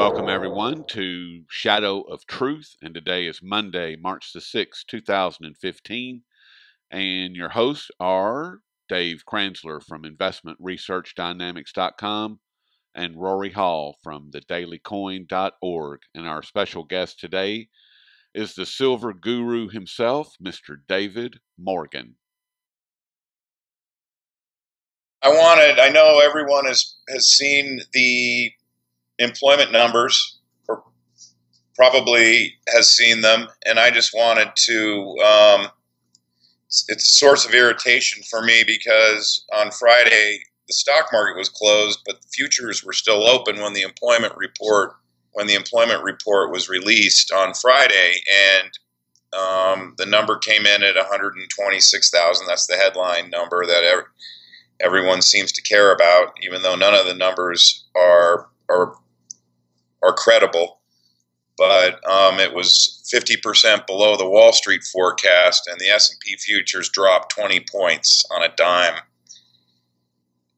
Welcome everyone to Shadow of Truth, and today is Monday, March the 6th, 2015, and your hosts are Dave Kranzler from investmentresearchdynamics.com and Rory Hall from thedailycoin.org, and our special guest today is the silver guru himself, Mr. David Morgan. I know everyone has seen the employment numbers, or probably has seen them, and I just wanted to, it's a source of irritation for me because on Friday the stock market was closed, but the futures were still open when the employment report was released on Friday, and the number came in at 126,000. That's the headline number that everyone seems to care about, even though none of the numbers are credible. But it was 50% below the Wall Street forecast, and the S&P futures dropped 20 points on a dime.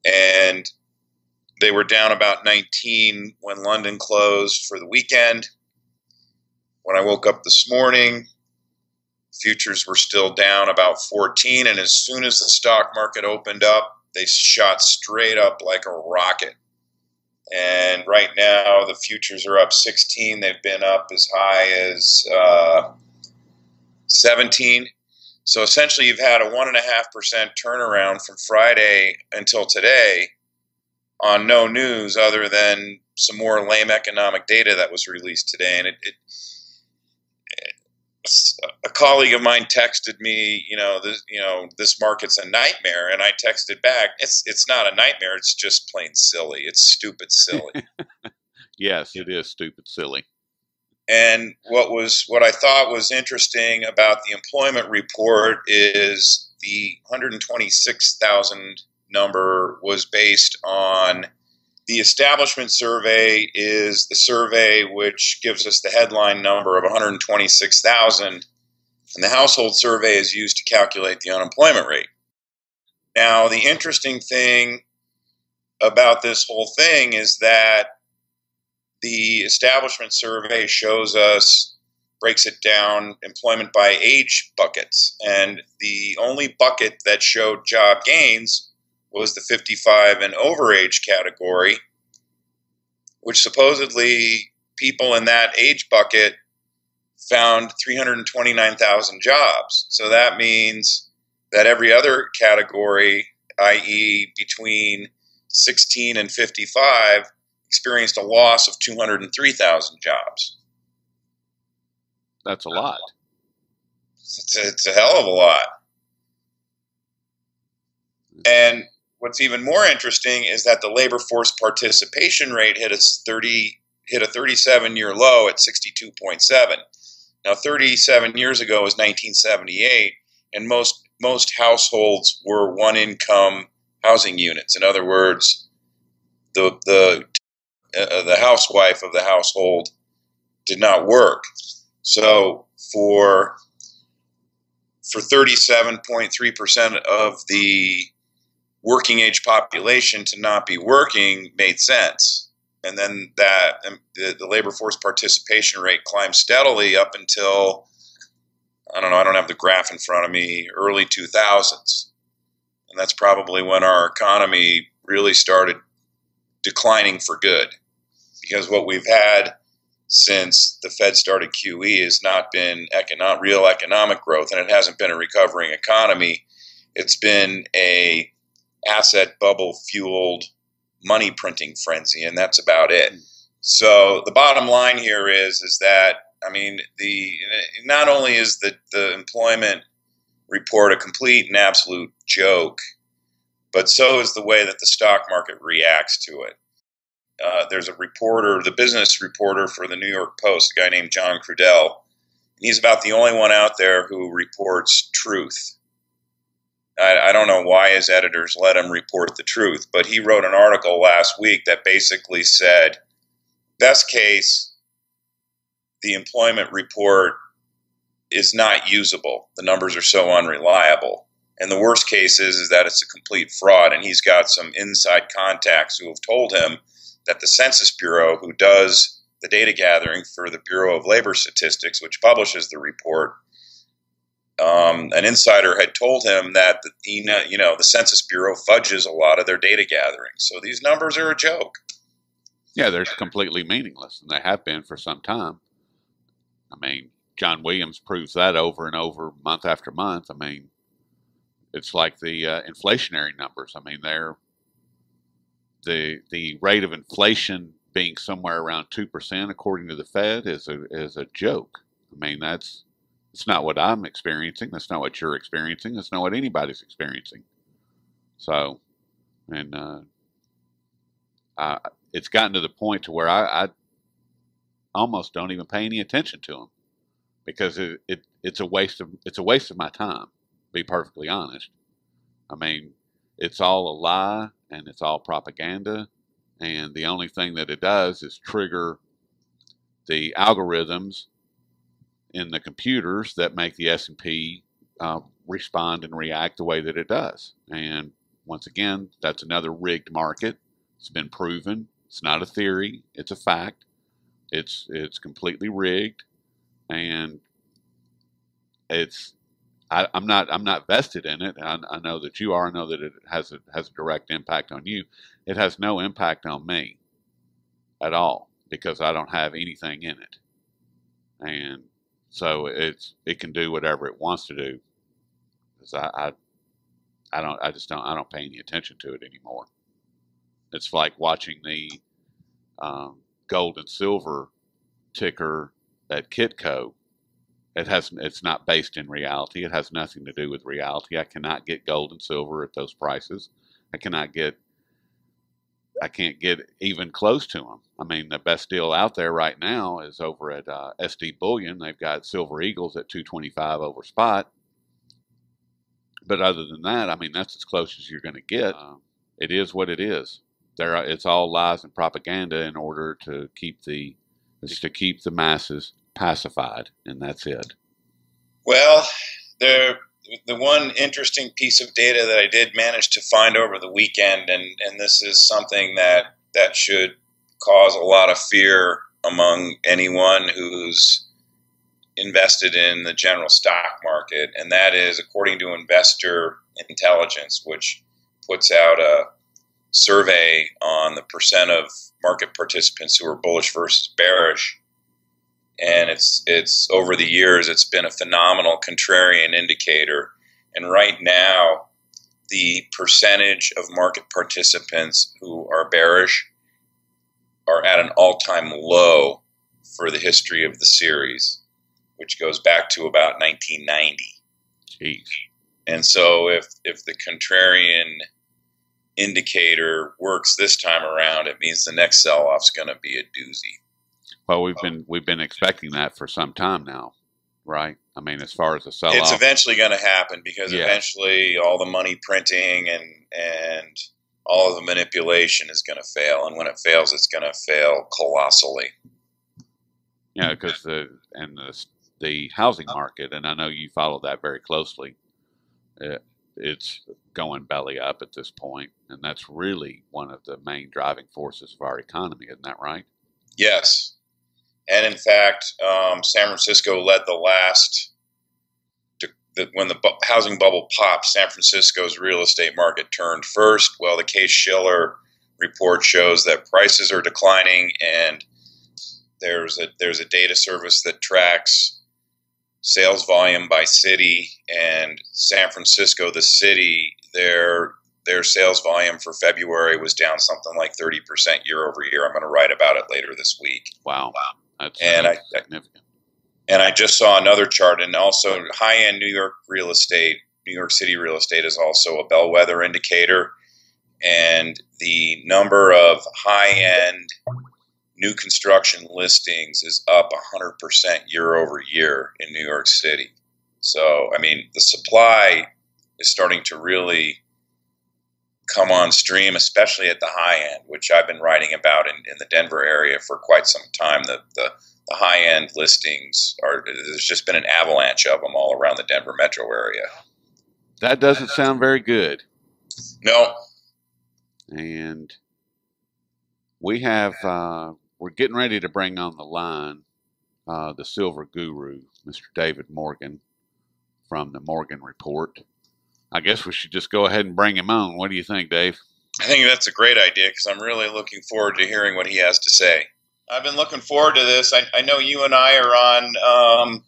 And they were down about 19 when London closed for the weekend. When I woke up this morning, futures were still down about 14, and as soon as the stock market opened up, they shot straight up like a rocket. And right now, the futures are up 16. They've been up as high as 17. So essentially, you've had a 1.5% turnaround from Friday until today on no news other than some more lame economic data that was released today. And a colleague of mine texted me, this market's a nightmare, and I texted back, it's not a nightmare, it's just plain silly. It's stupid silly. Yes, it is stupid silly. And what I thought was interesting about the employment report is the 126,000 number was based on the establishment survey is the survey which gives us the headline number of 126,000, and the household survey is used to calculate the unemployment rate. Now, the interesting thing about this whole thing is that the establishment survey breaks it down employment by age buckets, and the only bucket that showed job gains was the 55 and over age category, which supposedly people in that age bucket found 329,000 jobs. So that means that every other category, i.e. between 16 and 55, experienced a loss of 203,000 jobs. That's a lot. It's a hell of a lot. And what's even more interesting is that the labor force participation rate hit a 37-year low at 62.7. Now, 37 years ago was 1978, and most households were one-income housing units. In other words, the housewife of the household did not work. So for 37.3% of the working age population to not be working made sense. And then the labor force participation rate climbed steadily up until, I don't have the graph in front of me, early 2000s. And that's probably when our economy really started declining for good. Because what we've had since the Fed started QE has not been real economic growth, and it hasn't been a recovering economy. It's been a asset bubble fueled money printing frenzy, and that's about it. So the bottom line here is that, not only is the employment report a complete and absolute joke, but so is the way that the stock market reacts to it. There's a reporter, the business reporter for the New York Post, a guy named John Crudell, and he's about the only one out there who reports truth. I don't know why his editors let him report the truth, but he wrote an article last week that basically said, best case, the employment report is not usable. The numbers are so unreliable. And the worst case is that it's a complete fraud, and he's got some inside contacts who have told him that the Census Bureau, who does the data gathering for the Bureau of Labor Statistics, which publishes the report, an insider had told him that the Census Bureau fudges a lot of their data gathering. So these numbers are a joke. Yeah, they're completely meaningless, and they have been for some time. I mean, John Williams proves that over and over, month after month. I mean, it's like the inflationary numbers. I mean, they're the rate of inflation being somewhere around 2%, according to the Fed, is a joke. I mean, it's not what I'm experiencing. That's not what you're experiencing. That's not what anybody's experiencing. So, and it's gotten to the point to where I almost don't even pay any attention to them, because it's a waste of my time, to be perfectly honest. I mean, it's all a lie and it's all propaganda, and the only thing that it does is trigger the algorithms in the computers that make the S&P respond and react the way that it does. And once again, that's another rigged market. It's been proven. It's not a theory. It's a fact. It's completely rigged, and I'm not vested in it. I know that you are. I know that it has a direct impact on you. It has no impact on me at all, because I don't have anything in it, and so it can do whatever it wants to do. Because I don't pay any attention to it anymore. It's like watching the gold and silver ticker at Kitco. It's not based in reality. It has nothing to do with reality. I cannot get gold and silver at those prices. I can't get even close to them. I mean, the best deal out there right now is over at SD Bullion. They've got Silver Eagles at 225 over spot. But other than that, I mean, that's as close as you're going to get. It is what it is. It's all lies and propaganda in order to keep the masses pacified, and that's it. Well, the one interesting piece of data that I did manage to find over the weekend, and this is something that should cause a lot of fear among anyone who's invested in the general stock market, and that is, according to Investor Intelligence, which puts out a survey on the percent of market participants who are bullish versus bearish. And it's over the years, it's been a phenomenal contrarian indicator. And right now, the percentage of market participants who are bearish are at an all-time low for the history of the series, which goes back to about 1990. Jeez. And so if the contrarian indicator works this time around, it means the next sell-off is going to be a doozy. Well, we've been expecting that for some time now, right? I mean, as far as the sell-off, it's eventually going to happen, because eventually all the money printing and all of the manipulation is going to fail, and when it fails, it's going to fail colossally. Yeah, because the housing market, and I know you follow that very closely, it's going belly up at this point, and that's really one of the main driving forces of our economy, isn't that right? Yes. And in fact, San Francisco led the last. When the housing bubble popped, San Francisco's real estate market turned first. Well, the Case-Shiller report shows that prices are declining, and there's a data service that tracks sales volume by city, and San Francisco, the city, their sales volume for February was down something like 30% year over year. I'm going to write about it later this week. Wow. That's significant. And I just saw another chart, and also high-end New York real estate, New York City real estate is also a bellwether indicator, and the number of high-end new construction listings is up 100% year over year in New York City. So, I mean, the supply is starting to really come on stream, especially at the high end, which I've been writing about in the Denver area for quite some time. The high end listings there's just been an avalanche of them all around the Denver metro area. That doesn't sound very good. No. And we have we're getting ready to bring on the line the silver guru, Mr. David Morgan from the Morgan Report. I guess we should just go ahead and bring him on. What do you think, Dave? I think that's a great idea because I'm really looking forward to hearing what he has to say. I've been looking forward to this. I know you and I are on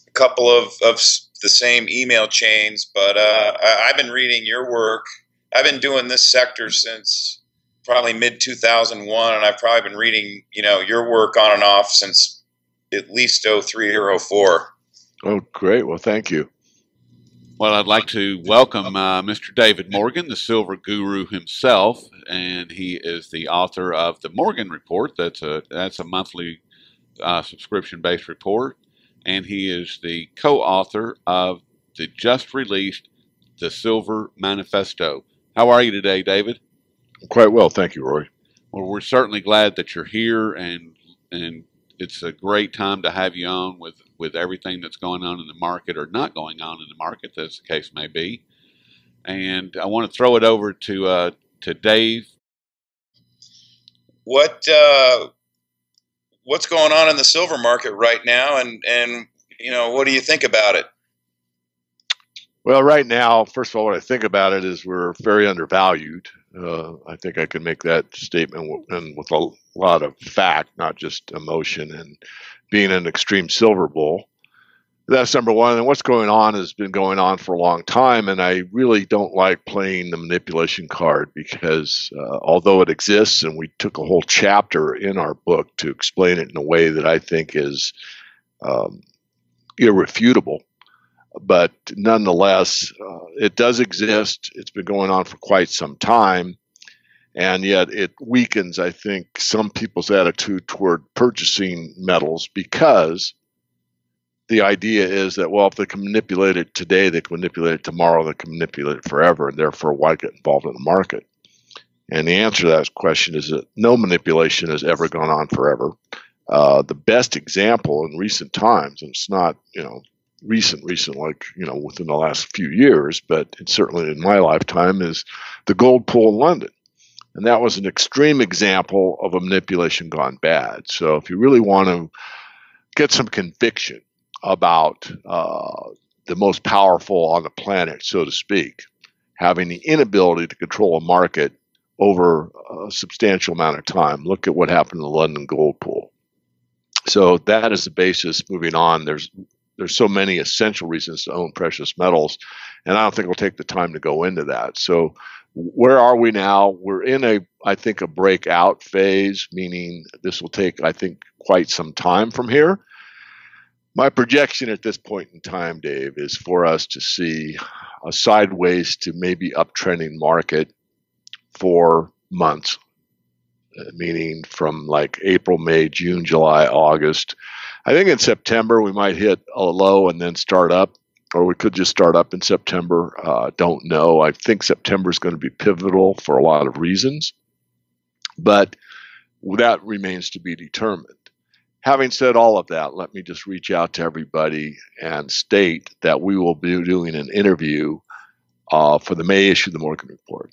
a couple of the same email chains, but I've been reading your work. I've been doing this sector since probably mid-2001, and I've probably been reading, your work on and off since at least 03 or 04. Oh, great. Well, thank you. Well, I'd like to welcome Mr. David Morgan, the silver guru himself, and he is the author of the Morgan Report. That's a monthly subscription-based report, and he is the co-author of the just-released The Silver Manifesto. How are you today, David? Quite well, thank you, Roy. Well, we're certainly glad that you're here, and it's a great time to have you on with everything that's going on in the market or not going on in the market, as the case may be. And I want to throw it over to Dave. What's going on in the silver market right now, and what do you think about it? Well, right now, first of all, what I think about it is we're very undervalued. I think I can make that statement with a lot of fact, not just emotion, and being an extreme silver bull. That's number one. And what's going on has been going on for a long time, and I really don't like playing the manipulation card because although it exists, and we took a whole chapter in our book to explain it in a way that I think is irrefutable, but nonetheless, it does exist. It's been going on for quite some time, and yet it weakens, I think, some people's attitude toward purchasing metals because the idea is that, well, if they can manipulate it today, they can manipulate it tomorrow, they can manipulate it forever, and therefore why get involved in the market? And the answer to that question is that no manipulation has ever gone on forever. The best example in recent times, and it's not, recent like, within the last few years, but it's certainly in my lifetime, is the gold pool in London. And that was an extreme example of a manipulation gone bad. So if you really want to get some conviction about the most powerful on the planet, so to speak, having the inability to control a market over a substantial amount of time, look at what happened in the London gold pool. So that is the basis. Moving on, there's so many essential reasons to own precious metals, and I don't think we'll take the time to go into that. So where are we now? We're in I think, a breakout phase, meaning this will take, I think, quite some time from here. My projection at this point in time, Dave, is for us to see a sideways to maybe uptrending market for months, meaning from like April, May, June, July, August. I think in September we might hit a low and then start up, or we could just start up in September. Don't know. I think September is going to be pivotal for a lot of reasons, but that remains to be determined. Having said all of that, let me just reach out to everybody and state that we will be doing an interview for the May issue of the Morgan Report.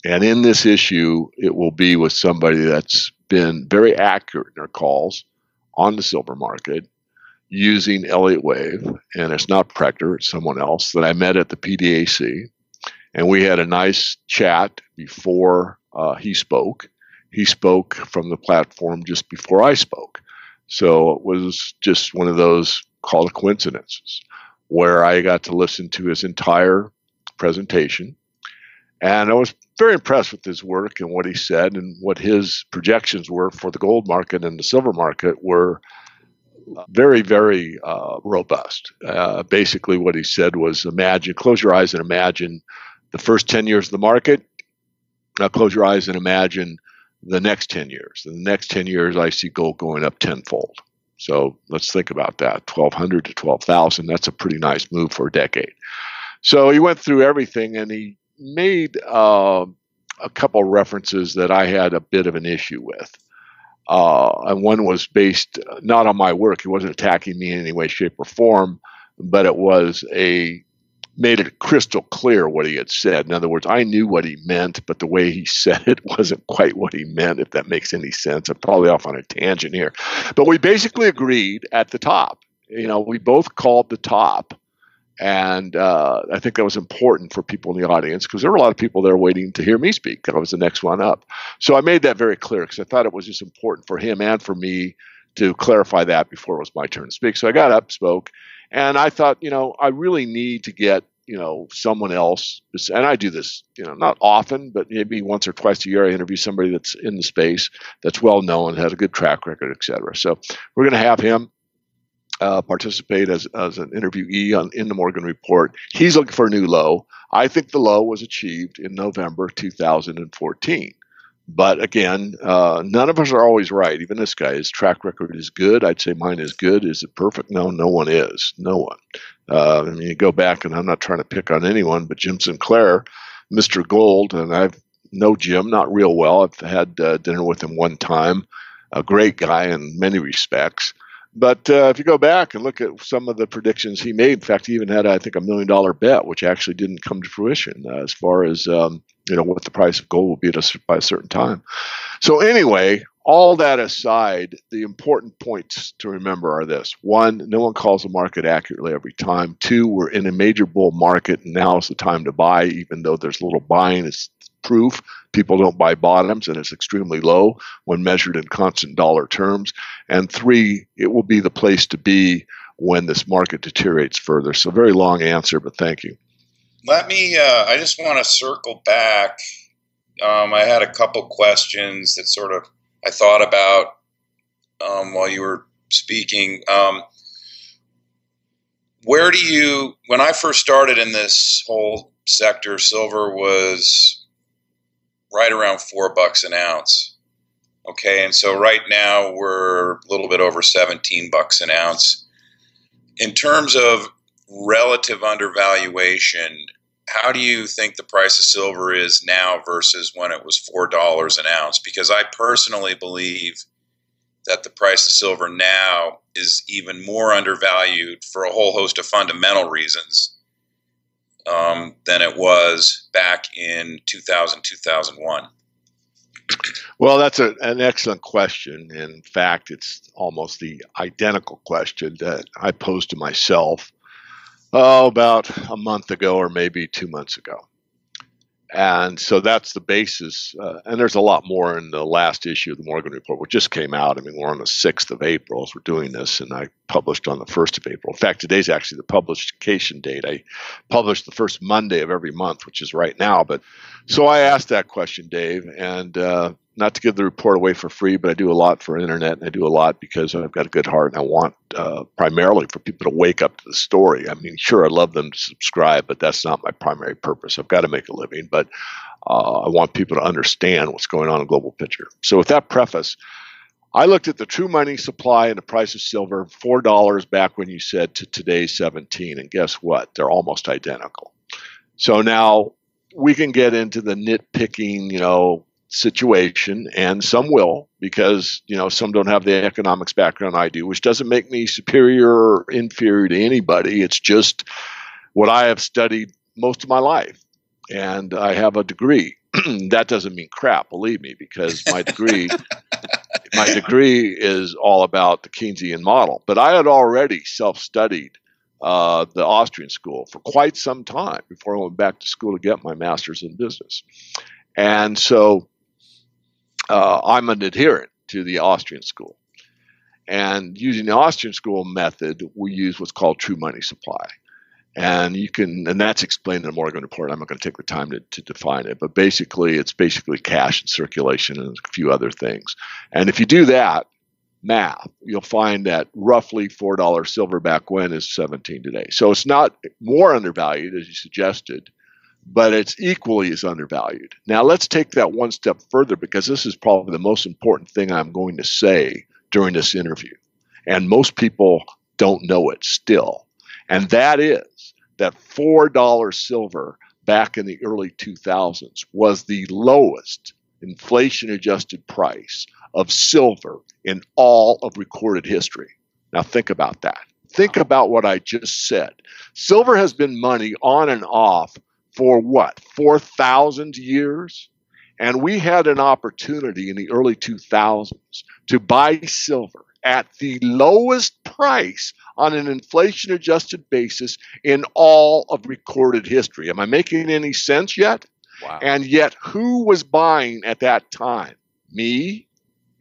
And in this issue, it will be with somebody that's been very accurate in their calls on the silver market using Elliott Wave. And it's not Prector, it's someone else that I met at the PDAC. And we had a nice chat before he spoke. He spoke from the platform just before I spoke. So it was just one of those called coincidences where I got to listen to his entire presentation. And I was very impressed with his work and what he said, and what his projections were for the gold market and the silver market were very, very robust. Basically what he said was, close your eyes and imagine the first 10 years of the market. Now close your eyes and imagine the next 10 years. In the next 10 years, I see gold going up tenfold. So let's think about that. 1,200 to 12,000. That's a pretty nice move for a decade. So he went through everything, and he made a couple references that I had a bit of an issue with. And one was based not on my work. He wasn't attacking me in any way, shape, or form, but it was a made it crystal clear what he had said. In other words, I knew what he meant, but the way he said it wasn't quite what he meant, if that makes any sense. I'm probably off on a tangent here. But we basically agreed at the top. We both called the top. And I think that was important for people in the audience because there were a lot of people there waiting to hear me speak. I was the next one up. So I made that very clear because I thought it was just important for him and for me to clarify that before it was my turn to speak. So I got up, spoke, and I thought, I really need to get, someone else. And I do this, not often, but maybe once or twice a year, I interview somebody that's in the space that's well known, has a good track record, et cetera. So we're going to have him participate as an interviewee in the Morgan Report. He's looking for a new low. I think the low was achieved in November 2014. But again, none of us are always right. Even this guy, his track record is good. I'd say mine is good. Is it perfect? No, no one is. No one. You go back, and I'm not trying to pick on anyone, but Jim Sinclair, Mr. Gold, and I know Jim not real well. I've had dinner with him one time. A great guy in many respects. But if you go back and look at some of the predictions he made, in fact, he even had, I think, $1 million bet, which actually didn't come to fruition as far as what the price of gold will be by a certain time. So anyway, all that aside, the important points to remember are this. One, no one calls the market accurately every time. Two, we're in a major bull market, and now is the time to buy, even though there's little buying. It's proof people don't buy bottoms, and it's extremely low when measured in constant dollar terms. And three, it will be the place to be when this market deteriorates further. So very long answer, but thank you. I just want to circle back. I had a couple questions that sort of I thought about while you were speaking. When I first started in this whole sector, silver was right around $4 an ounce. Okay, and so right now we're a little bit over $17 an ounce. In terms of relative undervaluation, how do you think the price of silver is now versus when it was $4 an ounce? Because I personally believe that the price of silver now is even more undervalued for a whole host of fundamental reasons than it was back in 2000, 2001. Well, that's an excellent question. In fact, it's almost the identical question that I posed to myself about a month ago or maybe 2 months ago. And so that's the basis. And there's a lot more in the last issue of the Morgan Report, which just came out. I mean, we're on the 6th of April as we're doing this, and I published on the 1st of April. In fact, today's actually the publication date. I publish the first Monday of every month, which is right now. But so I asked that question, Dave, and not to give the report away for free, but I do a lot for internet, and I do a lot because I've got a good heart, and I want primarily for people to wake up to the story. I mean, sure, I love them to subscribe, but that's not my primary purpose. I've got to make a living, but I want people to understand what's going on in the global picture. So with that preface, I looked at the true money supply and the price of silver, $4 back when you said to today's 17, and guess what? They're almost identical. So now we can get into the nitpicking, situation, and some will, because some don't have the economics background I do, which doesn't make me superior or inferior to anybody. It's just what I have studied most of my life, and I have a degree. That doesn't mean crap, believe me, because my degree is all about the Keynesian model. But I had already self-studied the Austrian school for quite some time before I went back to school to get my master's in business. And so I'm an adherent to the Austrian school. And using the Austrian school method, we use what's called true money supply. And that's explained in the Morgan Report. I'm not going to take the time to define it, but it's basically cash in circulation and a few other things. And if you do that math, you'll find that roughly $4 silver back when is 17 today. So it's not more undervalued, as you suggested, but it's equally as undervalued. Now, let's take that one step further, because this is probably the most important thing I'm going to say during this interview. And most people don't know it still. And that is that $4 silver back in the early 2000s was the lowest inflation-adjusted price of silver in all of recorded history. Now, think about that. Think about what I just said. Silver has been money on and off for what, 4,000 years? And we had an opportunity in the early 2000s to buy silver at the lowest price on an inflation-adjusted basis in all of recorded history. Am I making any sense yet? Wow. And yet, who was buying at that time? Me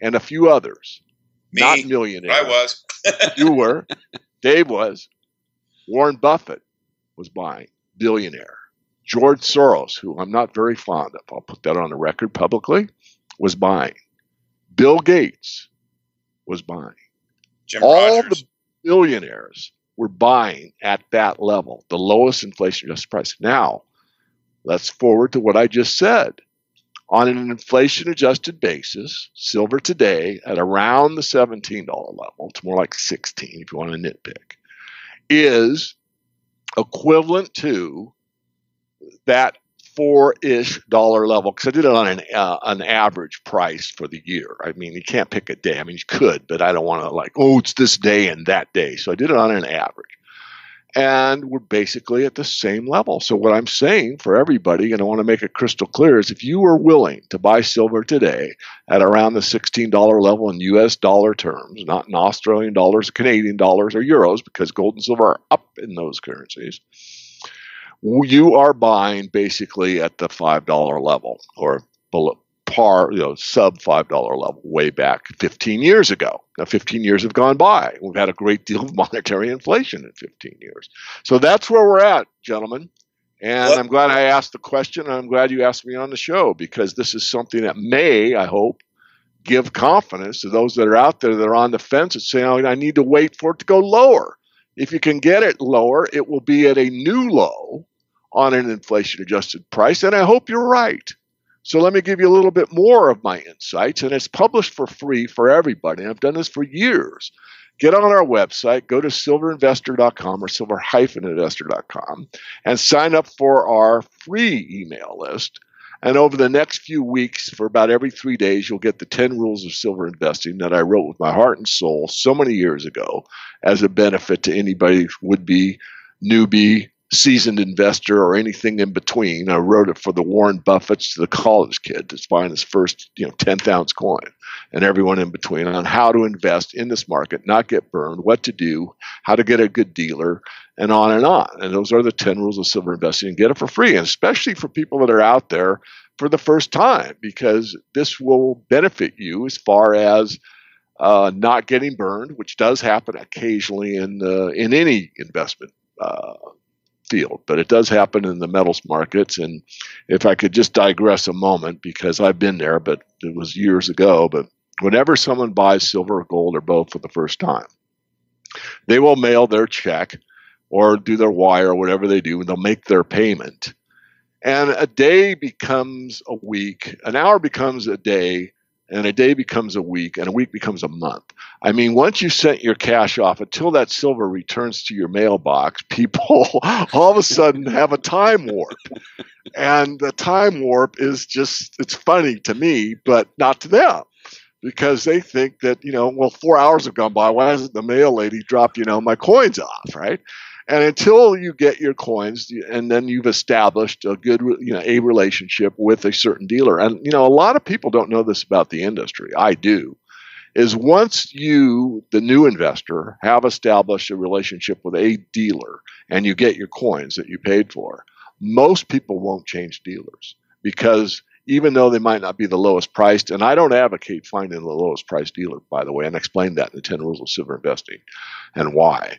and a few others. Me. Not millionaires. I was. You were. Dave was. Warren Buffett was buying. Billionaire. George Soros, who I'm not very fond of, I'll put that on the record publicly, was buying. Bill Gates was buying. Jim All Rogers. the billionaires were buying at that level, the lowest inflation-adjusted price. Now, let's forward to what I just said. On an inflation-adjusted basis, silver today at around the $17 level, it's more like $16 if you want to nitpick, is equivalent to that $4-ish level, because I did it on an average price for the year. I mean, you can't pick a day. I mean, you could, but I don't want to like, oh, it's this day and that day. So I did it on an average. And we're basically at the same level. So what I'm saying for everybody, and I want to make it crystal clear, is if you were willing to buy silver today at around the $16 level in US dollar terms, not in Australian dollars, Canadian dollars, or euros, because gold and silver are up in those currencies, you are buying basically at the $5 level or below par, sub $5 level way back 15 years ago. Now, 15 years have gone by. We've had a great deal of monetary inflation in 15 years. So that's where we're at, gentlemen. And I'm glad I asked the question, and I'm glad you asked me on the show, because this is something that may, I hope, give confidence to those that are out there that are on the fence and saying, oh, I need to wait for it to go lower. If you can get it lower, it will be at a new low on an inflation-adjusted price, and I hope you're right. So let me give you a little bit more of my insights, and it's published for free for everybody. I've done this for years. Get on our website, go to silverinvestor.com or silver-investor.com, and sign up for our free email list. And over the next few weeks, for about every 3 days, you'll get the 10 rules of silver investing that I wrote with my heart and soul so many years ago as a benefit to anybody who would be newbie, seasoned investor, or anything in between. I wrote it for the Warren Buffetts to the college kid that's buying his first 10th ounce coin, and everyone in between, on how to invest in this market, not get burned, what to do, how to get a good dealer, and on and on. And those are the 10 rules of silver investing, and get it for free, and especially for people that are out there for the first time, because this will benefit you as far as not getting burned, which does happen occasionally in any investment field, but it does happen in the metals markets. And if I could just digress a moment, because I've been there, but it was years ago, but whenever someone buys silver or gold or both for the first time, they will mail their check or do their wire or whatever they do, and they'll make their payment. And a day becomes a week, an hour becomes a day, and a day becomes a week, and a week becomes a month. I mean, once you sent your cash off, until that silver returns to your mailbox, people all of a sudden have a time warp. And the time warp is just, it's funny to me, but not to them. Because they think that, 4 hours have gone by. Why hasn't the mail lady dropped, my coins off, right? And until you get your coins, and then you've established a good, a relationship with a certain dealer. And, a lot of people don't know this about the industry. I do. Is once you, the new investor, have established a relationship with a dealer and you get your coins that you paid for, most people won't change dealers, because even though they might not be the lowest priced, and I don't advocate finding the lowest priced dealer, by the way, and I explained that in the 10 rules of silver investing and why.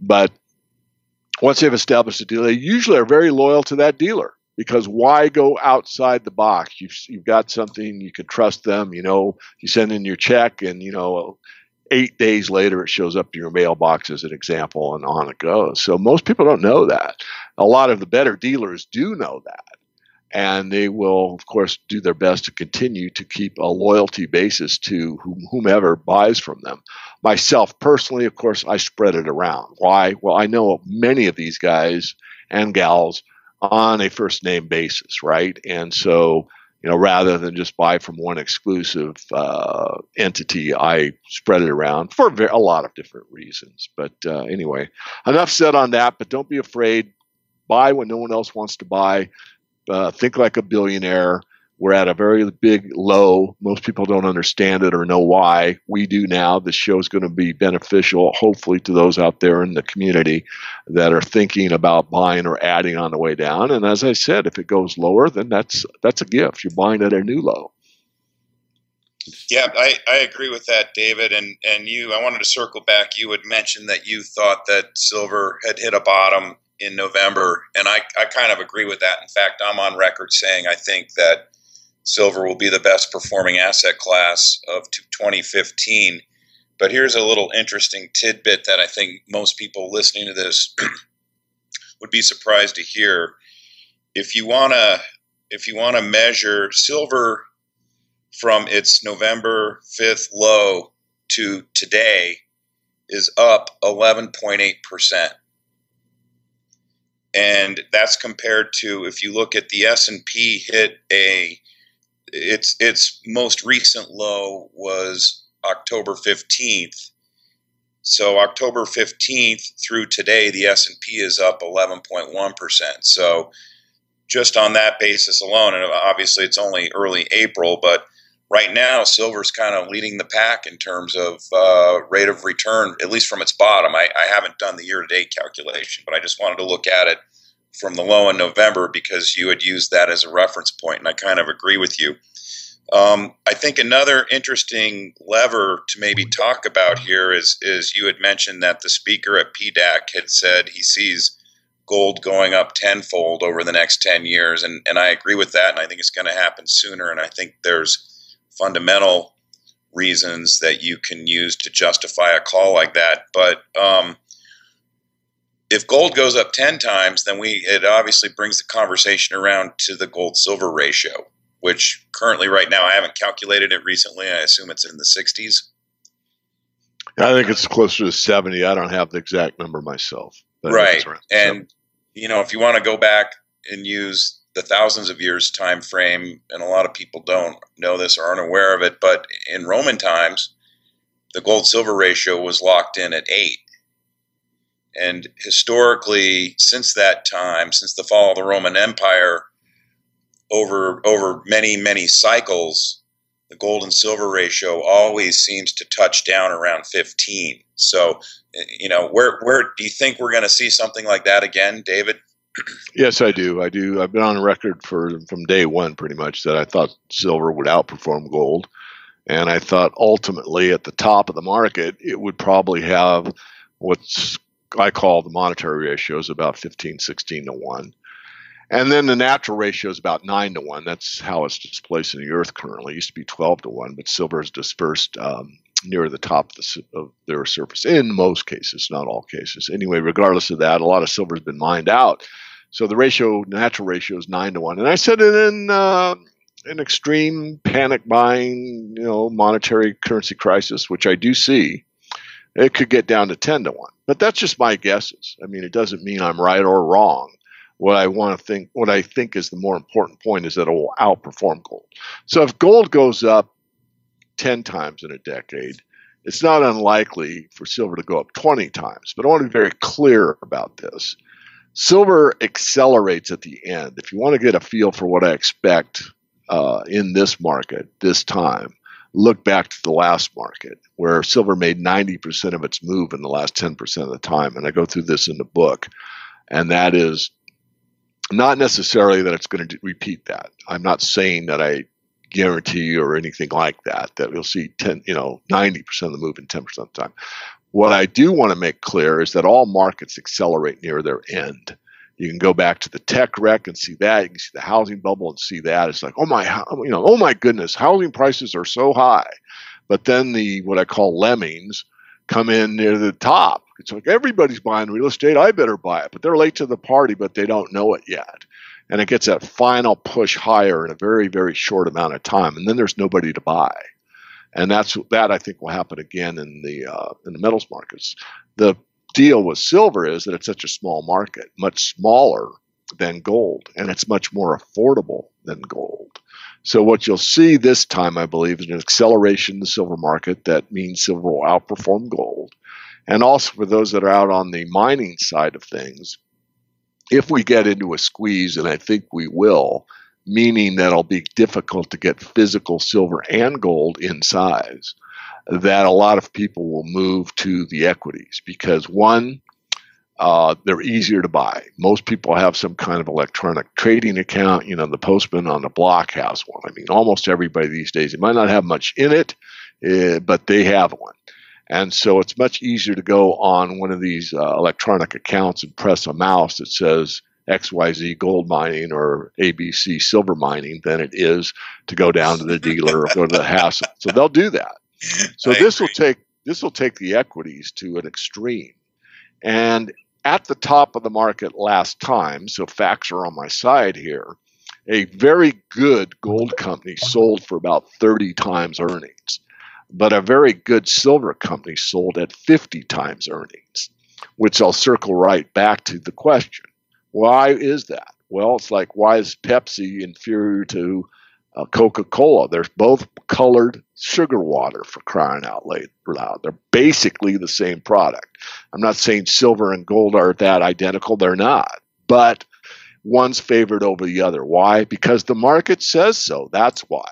But once they've established a deal, they usually are very loyal to that dealer, because why go outside the box? You've got something, you can trust them. You send in your check, and 8 days later it shows up to your mailbox, as an example, and on it goes. So most people don't know that. A lot of the better dealers do know that, and they will, of course, do their best to continue to keep a loyalty basis to whomever buys from them. Myself personally, of course, I spread it around. Why? Well, I know many of these guys and gals on a first name basis, right? And so, rather than just buy from one exclusive entity. I spread it around for a lot of different reasons. But anyway, enough said on that. But don't be afraid. Buy when no one else wants to buy. Think like a billionaire. We're at a very big low. Most people don't understand it or know why. We do now. This show is going to be beneficial, hopefully, to those out there in the community that are thinking about buying or adding on the way down. And as I said, if it goes lower, then that's a gift. You're buying at a new low. Yeah, I agree with that, David. And I wanted to circle back. You had mentioned that you thought that silver had hit a bottom in November, and I kind of agree with that. In fact, I'm on record saying I think that silver will be the best performing asset class of 2015. But here's a little interesting tidbit that I think most people listening to this would be surprised to hear. If you want to measure silver from its November 5th low to today, is up 11.8%. And that's compared to, if you look at the S&P hit its most recent low was October 15th. So October 15th through today, the S&P is up 11.1%. So just on that basis alone, and obviously it's only early April, but right now silver's kind of leading the pack in terms of rate of return, at least from its bottom. I haven't done the year-to-date calculation, but I just wanted to look at it from the low in November because you had used that as a reference point, and I kind of agree with you. I think another interesting lever to maybe talk about here is you had mentioned that the speaker at PDAC had said he sees gold going up tenfold over the next 10 years, and I agree with that, and I think it's going to happen sooner, and I think there's fundamental reasons that you can use to justify a call like that. But if gold goes up 10 times, then it obviously brings the conversation around to the gold-silver ratio, which currently right now, I haven't calculated it recently. I assume it's in the 60s. I think it's closer to 70. I don't have the exact number myself. Right. And, if you want to go back and use the thousands of years time frame, and a lot of people don't know this or aren't aware of it, but in Roman times, the gold-silver ratio was locked in at 8. And historically, since that time, since the fall of the Roman Empire, over many, many cycles, the gold and silver ratio always seems to touch down around 15. So, where do you think we're going to see something like that again, David? Yes, I do. I've been on record from day one pretty much that I thought silver would outperform gold. And I thought ultimately at the top of the market, it would probably have what's I call the monetary ratio is about 15, 16 to 1. And then the natural ratio is about 9 to 1. That's how it's displaced in the earth currently. It used to be 12 to 1, but silver is dispersed near the top of their surface in most cases, not all cases. Anyway, regardless of that, a lot of silver has been mined out. So the natural ratio is 9 to 1. And I said it in an extreme panic buying, monetary currency crisis, which I do see. It could get down to 10 to 1. But that's just my guesses. I mean, it doesn't mean I'm right or wrong. What I think is the more important point is that it will outperform gold. So if gold goes up 10 times in a decade, it's not unlikely for silver to go up 20 times. But I want to be very clear about this. Silver accelerates at the end. If you want to get a feel for what I expect in this market this time, look back to the last market where silver made 90% of its move in the last 10% of the time. And I go through this in the book. And that is not necessarily that it's going to repeat that. I'm not saying that I guarantee or anything like that we'll see 90% of the move in 10% of the time. What I do want to make clear is that all markets accelerate near their end. You can go back to the tech wreck and see that. You can see the housing bubble and see that. It's like, oh my goodness, housing prices are so high. But then what I call lemmings come in near the top. It's like everybody's buying real estate. I better buy it. But they're late to the party, but they don't know it yet. And it gets that final push higher in a very, very short amount of time. And then there's nobody to buy. And that I think will happen again in the metals markets. The deal with silver is that it's such a small market, much smaller than gold, and it's much more affordable than gold. So what you'll see this time, I believe, is an acceleration in the silver market. That means silver will outperform gold. And also for those that are out on the mining side of things, if we get into a squeeze, and I think we will, meaning that it'll be difficult to get physical silver and gold in size, that a lot of people will move to the equities because, one, they're easier to buy. Most people have some kind of electronic trading account. You know, the postman on the block has one. I mean, almost everybody these days, it might not have much in it, but they have one. And so it's much easier to go on one of these electronic accounts and press a mouse that says XYZ gold mining or ABC silver mining than it is to go down to the dealer or go to the hassle. So they'll do that. So this will take the equities to an extreme. And at the top of the market last time, so facts are on my side here, a very good gold company sold for about 30 times earnings. But a very good silver company sold at 50 times earnings, which I'll circle right back to the question. Why is that? Well, it's like, why is Pepsi inferior to Coca-Cola? They're both colored sugar water, for crying out loud. They're basically the same product. I'm not saying silver and gold are that identical. They're not. But one's favored over the other. Why? Because the market says so. That's why.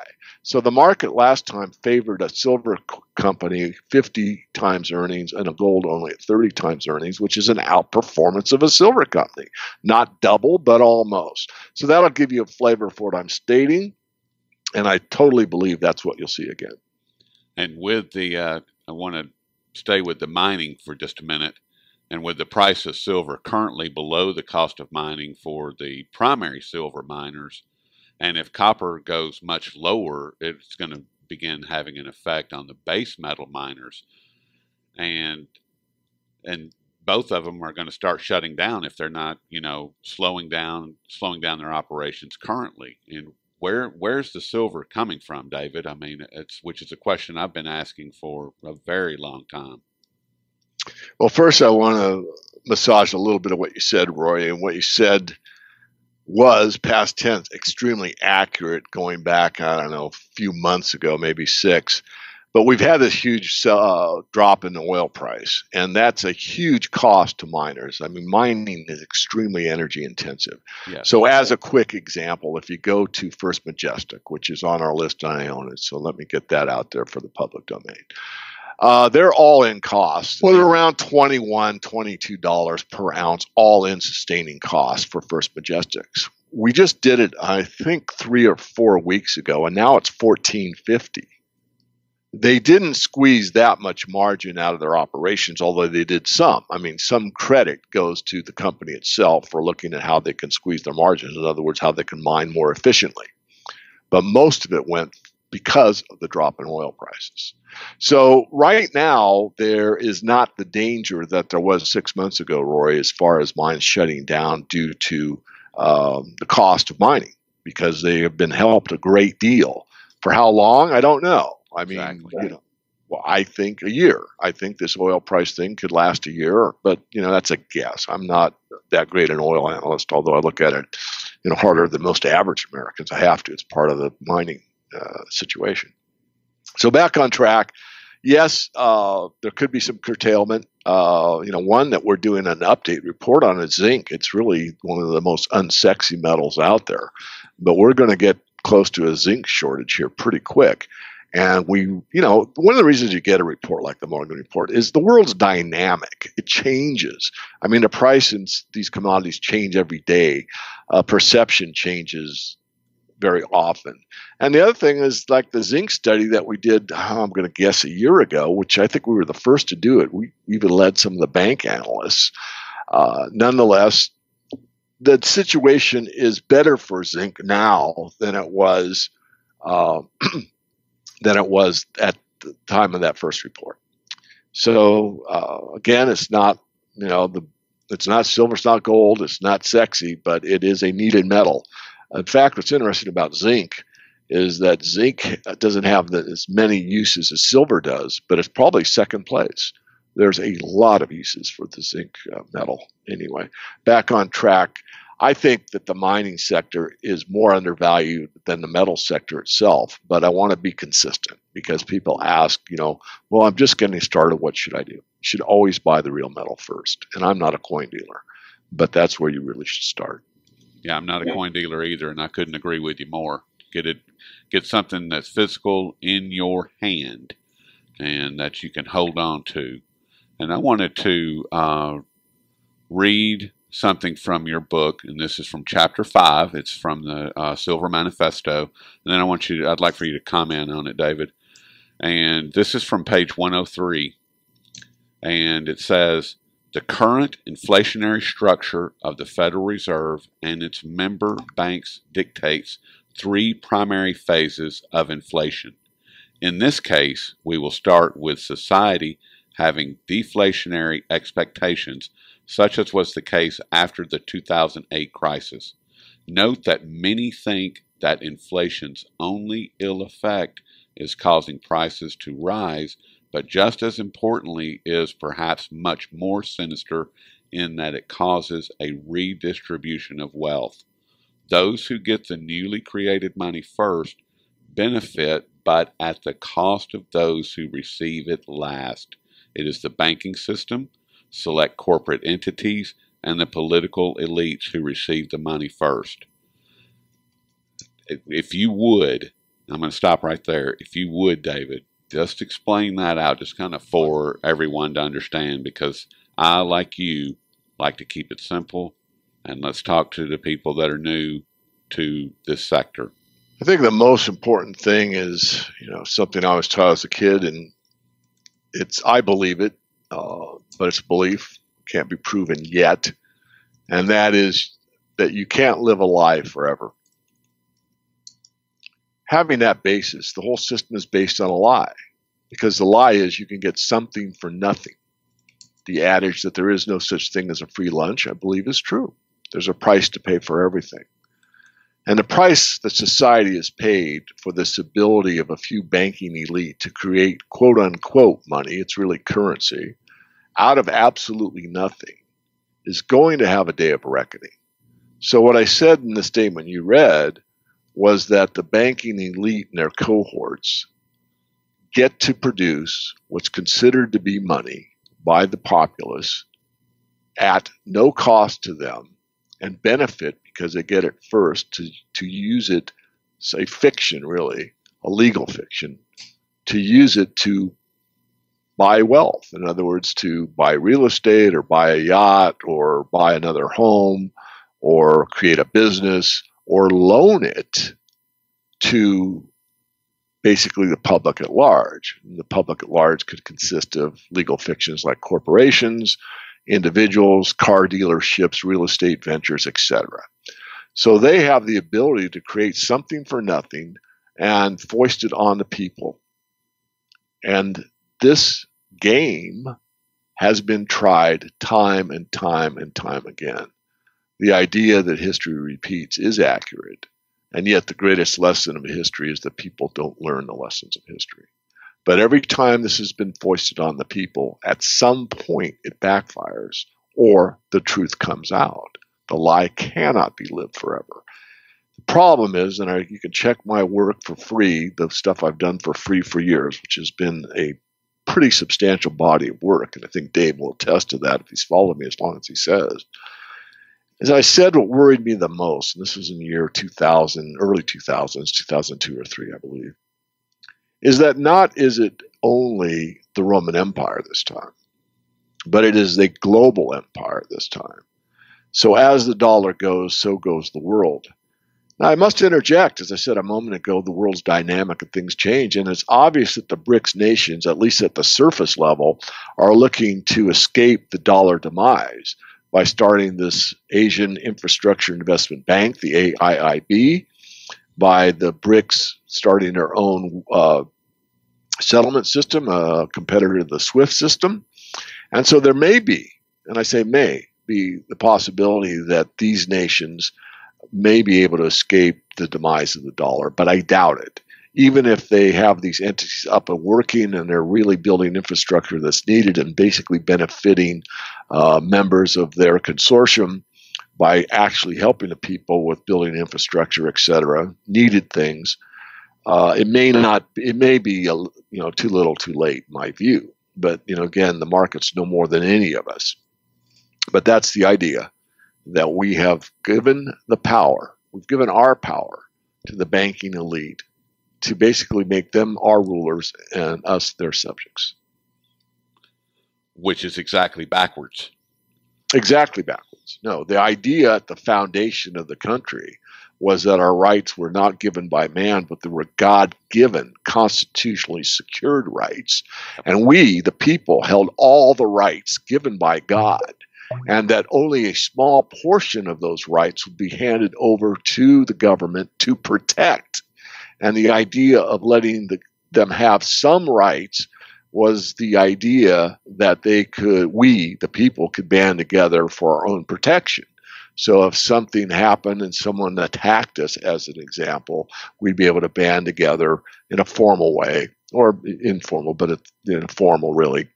So the market last time favored a silver company 50 times earnings and a gold only at 30 times earnings, which is an outperformance of a silver company. Not double, but almost. So that'll give you a flavor for what I'm stating, and I totally believe that's what you'll see again. And with the, I want to stay with the mining for just a minute, and with the price of silver currently below the cost of mining for the primary silver miners, and if copper goes much lower, it's going to begin having an effect on the base metal miners. And both of them are going to start shutting down if they're not, slowing down their operations currently. And where's the silver coming from, David? I mean, which is a question I've been asking for a very long time. Well, first I want to massage a little bit of what you said, Roy, and what you said was past tense, extremely accurate going back, I don't know, a few months ago, maybe 6. But we've had this huge drop in the oil price, and that's a huge cost to miners. I mean, mining is extremely energy intensive. Yes. So as a quick example, if you go to First Majestic, which is on our list, I own it, so let me get that out there for the public domain. They're all-in costs. Well, they're around $21, $22 per ounce, all-in sustaining costs for First Majestics. We just did it, I think, 3 or 4 weeks ago, and now it's $14.50. They didn't squeeze that much margin out of their operations, although they did some. I mean, some credit goes to the company itself for looking at how they can squeeze their margins. In other words, how they can mine more efficiently. But most of it went because of the drop in oil prices. So right now, there is not the danger that there was 6 months ago, Roy, as far as mines shutting down due to the cost of mining, because they have been helped a great deal. For how long? I don't know. I mean, exactly. Well, I think a year. I think this oil price thing could last a year, but, that's a guess. I'm not that great an oil analyst, although I look at it, harder than most average Americans. I have to. It's part of the mining situation. So back on track. Yes, there could be some curtailment. One that we're doing an update report on is zinc. It's really one of the most unsexy metals out there, but we're going to get close to a zinc shortage here pretty quick. And one of the reasons you get a report like the Morgan report is the world's dynamic. It changes. I mean, the price in these commodities change every day. Perception changes very often. And the other thing is, like the zinc study that we did, I'm going to guess a year ago, which I think we were the first to do it. We even led some of the bank analysts. Nonetheless, the situation is better for zinc now than it was at the time of that first report. So again, it's not it's not silver, it's not gold, it's not sexy, but it is a needed metal. In fact, what's interesting about zinc is that zinc doesn't have as many uses as silver does, but it's probably second place. There's a lot of uses for the zinc metal. Anyway, back on track. I think that the mining sector is more undervalued than the metal sector itself, but I want to be consistent because people ask, well, I'm just getting started. What should I do? You should always buy the real metal first. And I'm not a coin dealer, but that's where you really should start. Yeah, I'm not a coin dealer either, and I couldn't agree with you more. Get something that's physical in your hand and that you can hold on to. And I wanted to read something from your book, and this is from chapter 5. It's from the Silver Manifesto. And then I'd like for you to comment on it, David. And this is from page 103. And it says, the current inflationary structure of the Federal Reserve and its member banks dictates 3 primary phases of inflation. In this case, we will start with society having deflationary expectations, such as was the case after the 2008 crisis. Note that many think that inflation's only ill effect is causing prices to rise, but just as importantly is perhaps much more sinister in that it causes a redistribution of wealth. Those who get the newly created money first benefit, but at the cost of those who receive it last. It is the banking system, select corporate entities, and the political elites who receive the money first. If you would, I'm going to stop right there. If you would, David, just explain that out, just kind of for everyone to understand, because I, like you, like to keep it simple, and let's talk to the people that are new to this sector. I think the most important thing is, something I was taught as a kid, and I believe it, but it's a belief, can't be proven yet, and that is that you can't live a lie forever. Having that basis, the whole system is based on a lie, because the lie is you can get something for nothing. The adage that there is no such thing as a free lunch, I believe, is true. There's a price to pay for everything. And the price that society has paid for this ability of a few banking elite to create quote-unquote money, it's really currency, out of absolutely nothing, is going to have a day of reckoning. So what I said in the statement you read was that the banking elite and their cohorts get to produce what's considered to be money by the populace at no cost to them, and benefit because they get it first to use it, say fiction really, a legal fiction, to use it to buy wealth. In other words, to buy real estate or buy a yacht or buy another home or create a business or loan it to basically the public at large. And the public at large could consist of legal fictions like corporations, individuals, car dealerships, real estate ventures, etc. So they have the ability to create something for nothing and foist it on the people. And this game has been tried time and time and time again. The idea that history repeats is accurate, and yet the greatest lesson of history is that people don't learn the lessons of history. But every time this has been foisted on the people, at some point it backfires or the truth comes out. The lie cannot be lived forever. The problem is, and you can check my work for free, the stuff I've done for free for years, which has been a pretty substantial body of work, and I think Dave will attest to that if he's followed me as long as he says. As I said, what worried me the most, and this was in the year 2000, early 2000s, 2002 or 3, I believe, is that not is it only the Roman Empire this time, but it is a global empire this time. So as the dollar goes, so goes the world. Now, I must interject, as I said a moment ago, the world's dynamic and things change, and it's obvious that the BRICS nations, at least at the surface level, are looking to escape the dollar demise by starting this Asian Infrastructure Investment Bank, the AIIB, by the BRICS starting their own settlement system, a competitor to the SWIFT system. And so there may be, and I say may, be the possibility that these nations may be able to escape the demise of the dollar, but I doubt it. Even if they have these entities up and working and they're really building infrastructure that's needed and basically benefiting members of their consortium, by actually helping the people with building infrastructure, et cetera, needed things. It may be too little, too late, in my view. But again, the markets know more than any of us. But that's the idea, that we have given the power, we've given our power to the banking elite to basically make them our rulers and us their subjects. Which is exactly backwards. Exactly backwards. No, the idea at the foundation of the country was that our rights were not given by man, but they were God-given, constitutionally secured rights. And we, the people, held all the rights given by God, and that only a small portion of those rights would be handed over to the government to protect. And the idea of letting them have some rights was the idea that we, the people, could band together for our own protection. So if something happened and someone attacked us, as an example, we'd be able to band together in a formal way, or informal, but in a formal, really,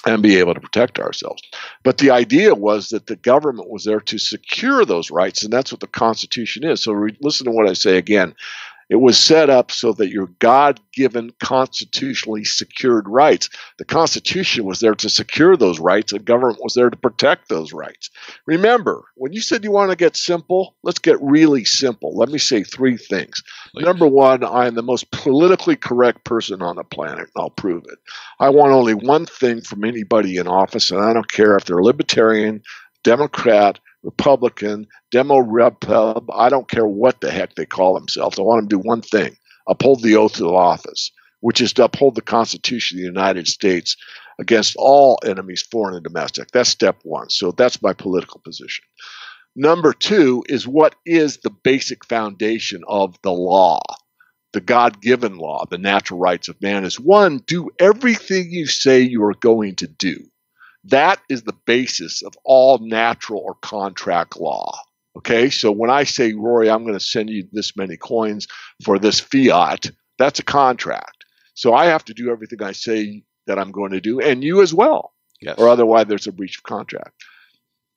and be able to protect ourselves. But the idea was that the government was there to secure those rights, and that's what the Constitution is. So listen to what I say again. It was set up so that your God-given, constitutionally secured rights. The Constitution was there to secure those rights, and government was there to protect those rights. Remember, when you said you want to get simple, let's get really simple. Let me say three things. Please. Number one, I am the most politically correct person on the planet, and I'll prove it. I want only one thing from anybody in office, and I don't care if they're libertarian, Democrat, Republican, Demo-Repub, I don't care what the heck they call themselves. I want them to do one thing: uphold the oath of office, which is to uphold the Constitution of the United States against all enemies, foreign and domestic. That's step one. So that's my political position. Number two is, what is the basic foundation of the law, the God-given law, the natural rights of man? Is one, do everything you say you are going to do. That is the basis of all natural or contract law. Okay, so when I say, Rory, I'm going to send you this many coins for this fiat, that's a contract. So I have to do everything I say that I'm going to do, and you as well. Yes. Or otherwise there's a breach of contract.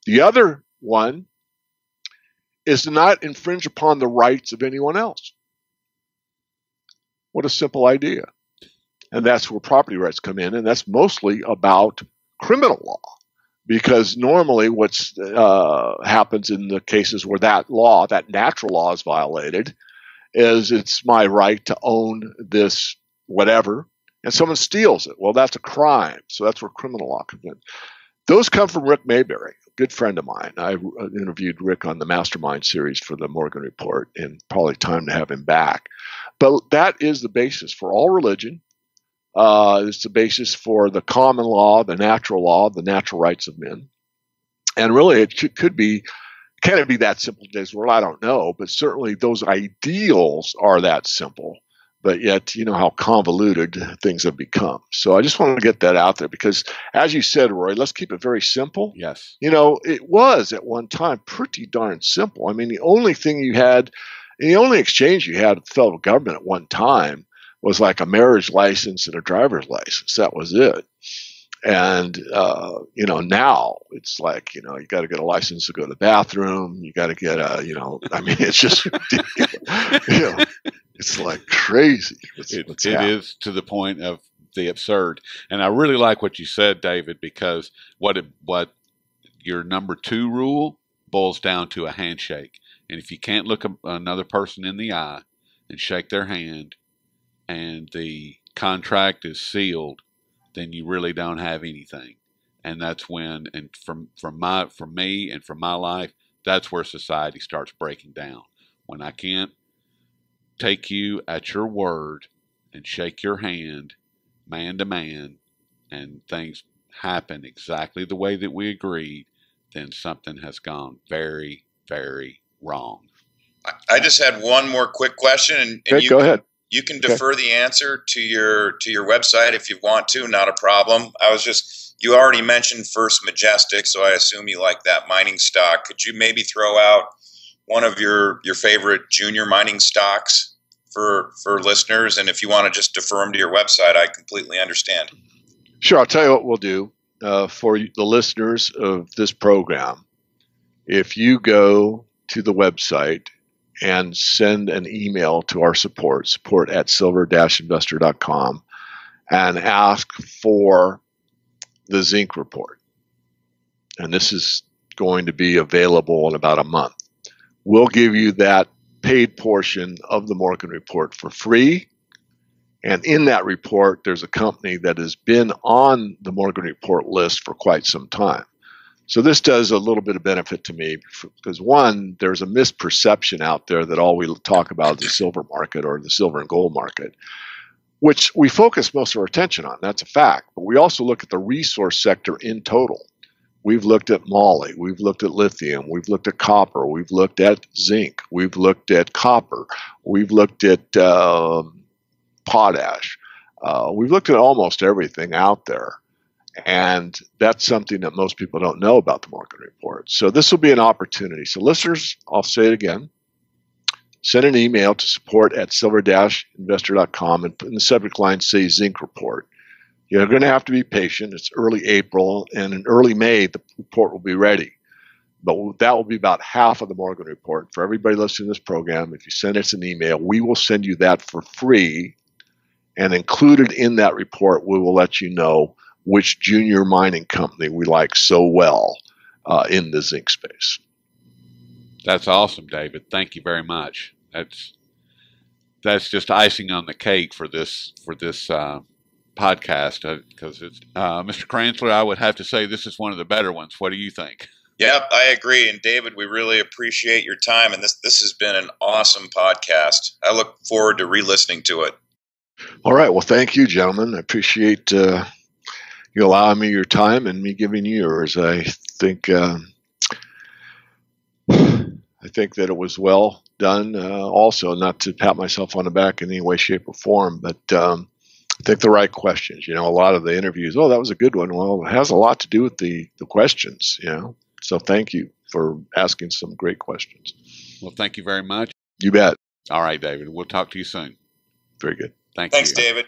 The other one is to not infringe upon the rights of anyone else. What a simple idea. And that's where property rights come in, and that's mostly about criminal law, because normally what's happens in the cases where that law, that natural law, is violated, is it's my right to own this whatever, and someone steals it. Well, that's a crime, so that's where criminal law comes in. Those come from Rick Mayberry, a good friend of mine. I interviewed Rick on the Mastermind series for the Morgan Report, and probably time to have him back. But that is the basis for all religion. It's the basis for the common law, the natural rights of men. And really, it could be, can it be that simple in today's world? I don't know. But certainly those ideals are that simple. But yet, you know how convoluted things have become. So I just want to get that out there because, as you said, Roy, let's keep it very simple. Yes. You know, it was at one time pretty darn simple. I mean, the only thing you had, the only exchange you had with the federal government at one time was like a marriage license and a driver's license. That was it. And, you know, now it's like, you know, you got to get a license to go to the bathroom. You got to get a, you know, I mean, it's just ridiculous. You know, it's like crazy. It is to the point of the absurd. And I really like what you said, David, because what your number two rule boils down to a handshake. And if you can't look another person in the eye and shake their hand, and the contract is sealed, then you really don't have anything. And that's when, and from me and from my life, that's where society starts breaking down. When I can't take you at your word and shake your hand, man to man, and things happen exactly the way that we agreed, then something has gone very, very wrong. I just had one more quick question, and okay, go ahead. You can defer the answer to your website if you want to, not a problem. You already mentioned First Majestic, so I assume you like that mining stock. Could you maybe throw out one of your favorite junior mining stocks for listeners? And if you want to just defer them to your website, I completely understand. Sure. I'll tell you what we'll do for the listeners of this program. if you go to the website and send an email to our support at silver-investor.com, and ask for the Zinc report. And this is going to be available in about a month. We'll give you that paid portion of the Morgan report for free. And in that report, there's a company that has been on the Morgan report list for quite some time. So this does a little bit of benefit to me because, one, there's a misperception out there that all we talk about is the silver market or the silver and gold market, which we focus most of our attention on. That's a fact. But we also look at the resource sector in total. We've looked at moly, we've looked at lithium, we've looked at copper, we've looked at zinc, we've looked at copper, we've looked at potash. We've looked at almost everything out there. And that's something that most people don't know about the Morgan report. So this will be an opportunity. So listeners, I'll say it again. Send an email to support at silver-investor.com and in the subject line say Zinc report. You're going to have to be patient. It's early April, and in early May, the report will be ready. But that will be about half of the Morgan report. For everybody listening to this program, if you send us an email, we will send you that for free. And included in that report, we will let you know which junior mining company we like so well in the zinc space. That's awesome, David. Thank you very much. That's just icing on the cake for this podcast because it's Mr. Kranzler, I would have to say this is one of the better ones. What do you think? Yep, I agree. And David, we really appreciate your time. And this has been an awesome podcast. I look forward to re-listening to it. All right. Well, thank you, gentlemen. I appreciate you allowing me your time and me giving you yours. I think that it was well done. Also, not to pat myself on the back in any way, shape, or form, but I think the right questions. A lot of the interviews, that was a good one. Well, it has a lot to do with the questions, So thank you for asking some great questions. Well, thank you very much. You bet. All right, David. We'll talk to you soon. Very good. Thanks, David.